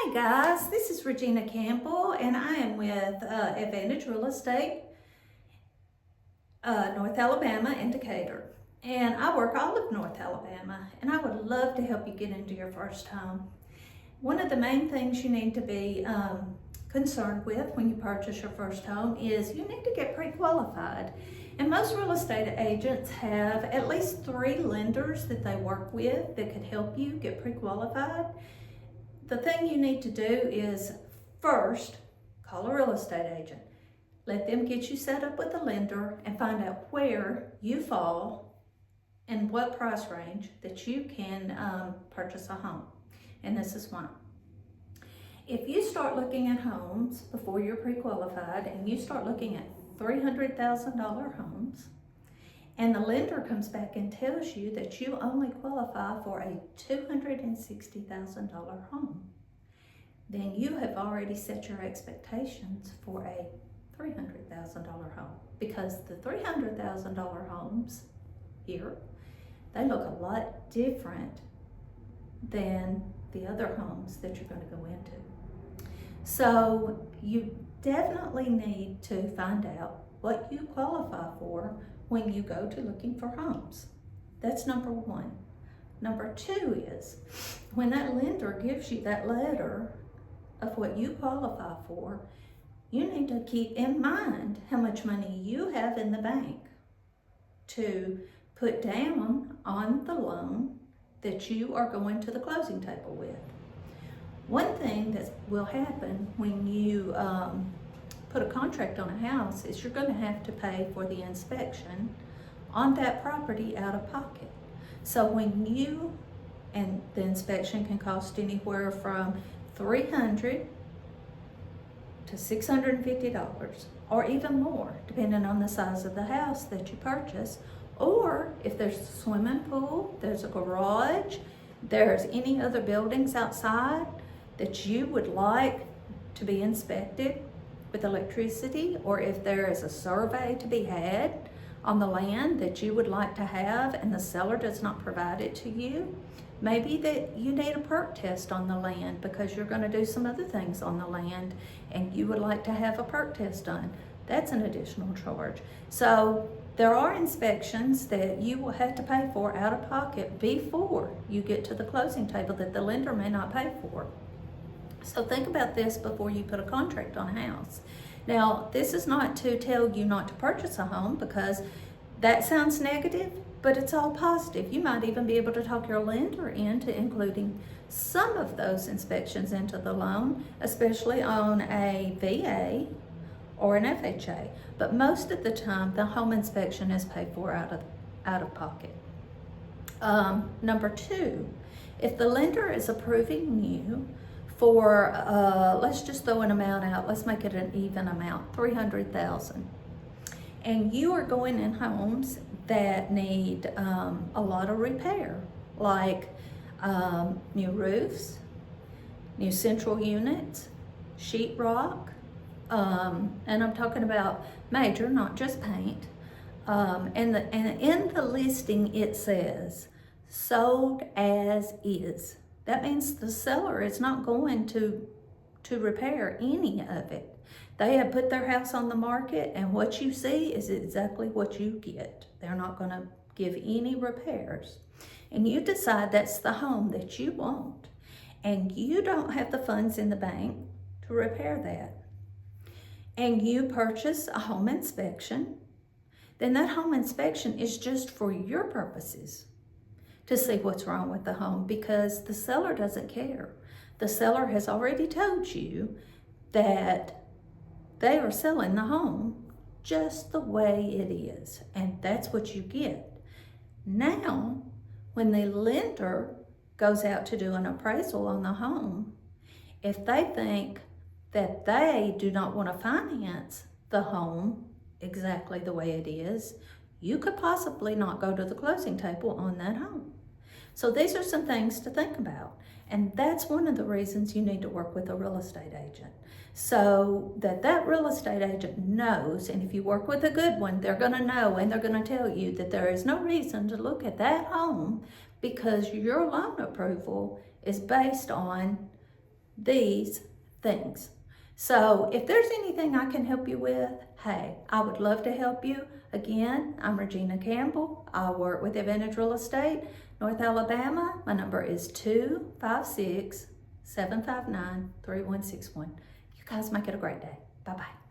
Hey guys, this is Regina Campbell and I am with Advantage Real Estate, North Alabama and Decatur. And I work all of North Alabama and I would love to help you get into your first home. One of the main things you need to be concerned with when you purchase your first home is you need to get pre-qualified. And most real estate agents have at least 3 lenders that they work with that could help you get pre-qualified. The thing you need to do is first call a real estate agent. Let them get you set up with a lender and find out where you fall and what price range that you can purchase a home. And this is why. If you start looking at homes before you're pre-qualified and you start looking at $300,000 homes, and the lender comes back and tells you that you only qualify for a $260,000 home, then you have already set your expectations for a $300,000 home, because the $300,000 homes here, they look a lot different than the other homes that you're going to go into. So you definitely need to find out what you qualify for when you go to looking for homes. That's number one. Number two is when that lender gives you that letter of what you qualify for, you need to keep in mind how much money you have in the bank to put down on the loan that you are going to the closing table with. One thing that will happen when you put a contract on a house is you're going to have to pay for the inspection on that property out of pocket. So and the inspection can cost anywhere from $300 to $650 or even more, depending on the size of the house that you purchase. Or if there's a swimming pool, there's a garage, there's any other buildings outside that you would like to be inspected with electricity, or if there is a survey to be had on the land that you would like to have and the seller does not provide it to you, maybe that you need a perk test on the land because you're going to do some other things on the land and you would like to have a perk test done. That's an additional charge. So there are inspections that you will have to pay for out of pocket before you get to the closing table that the lender may not pay for. So think about this before you put a contract on a house. Now, this is not to tell you not to purchase a home, because that sounds negative, but it's all positive. You might even be able to talk your lender into including some of those inspections into the loan, especially on a VA or an FHA. But most of the time, the home inspection is paid for out of pocket. Number two, if the lender is approving you for, let's just throw an amount out, let's make it an even amount, $300,000. And you are going in homes that need a lot of repair, like new roofs, new central units, sheetrock, and I'm talking about major, not just paint. And in the listing it says, sold as is. That means the seller is not going to repair any of it. They have put their house on the market, and what you see is exactly what you get. They're not going to give any repairs. And you decide that's the home that you want, and you don't have the funds in the bank to repair that. And you purchase a home inspection, then that home inspection is just for your purposes, to see what's wrong with the home, because the seller doesn't care. The seller has already told you that they are selling the home just the way it is, and that's what you get. Now, when the lender goes out to do an appraisal on the home, if they think that they do not want to finance the home exactly the way it is, you could possibly not go to the closing table on that home. So these are some things to think about. And that's one of the reasons you need to work with a real estate agent, so that real estate agent knows, and if you work with a good one, they're going to know, and they're going to tell you that there is no reason to look at that home because your loan approval is based on these things. So if there's anything I can help you with, hey, I would love to help you. Again, I'm Regina Campbell. I work with Advantage Real Estate, North Alabama. My number is 256-759-3161. You guys make it a great day. Bye-bye.